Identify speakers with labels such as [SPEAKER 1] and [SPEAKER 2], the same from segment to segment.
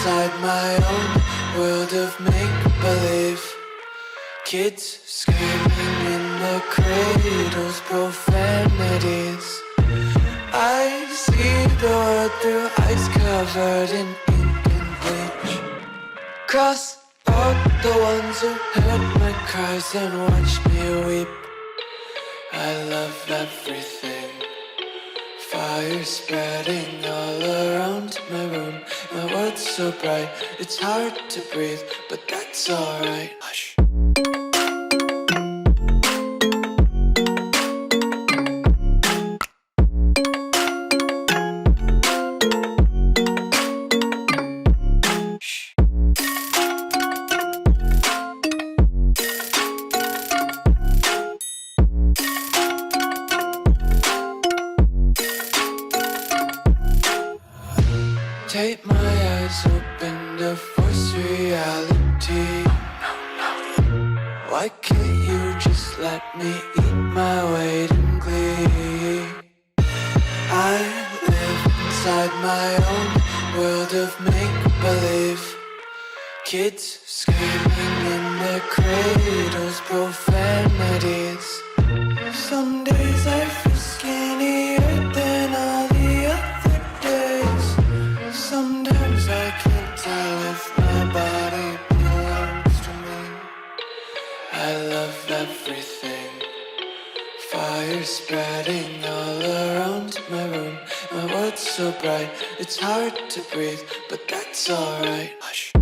[SPEAKER 1] inside my own world of make-believe. Kids screaming in the cradles, profanities. I see the world through ice covered in ink and bleach. Cross out the ones who heard my cries and watched me weep. I love everything. Fire spreading all around my room. My world's so bright, it's hard to breathe, but that's alright. Hush. Take my eyes open to force reality. Why can't you just let me eat my weight in glee? I live inside my own world of make-believe. Kids screaming in their cradles, profanities. Some days I feel skinnier than all the other days. Sometimes I can't tell if my body belongs to me. I love everything. Fire spreading all around my room. My world's so bright, it's hard to breathe, but that's alright. Hush.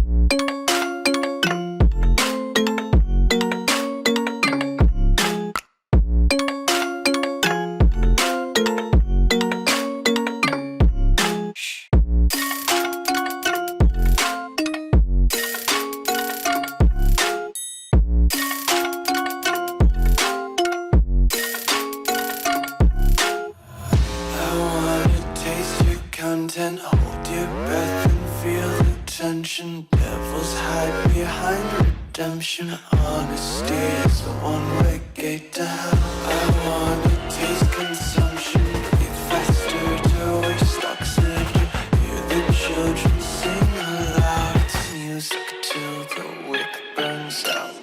[SPEAKER 1] Content, hold your breath and feel the tension. Devils hide behind redemption. Honesty is the one-way gate to hell. I wanna taste consumption. Breathe faster to waste oxygen. Hear the children sing aloud. It's music till the wick burns out.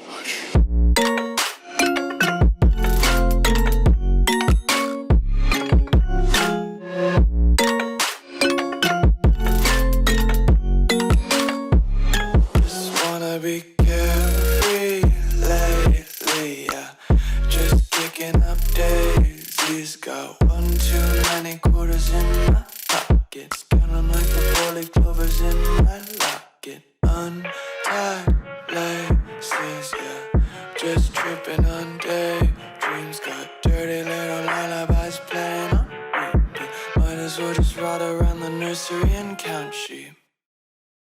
[SPEAKER 1] Be carefree lately, yeah. Just picking up daisies. Got 1 too many quarters in my pockets. Counting like the 4-leaf clovers in my locket. Untied laces, yeah. Just tripping on daydreams. Got dirty little lullabies playing on repeat. Might as well just ride around the nursery and count sheep.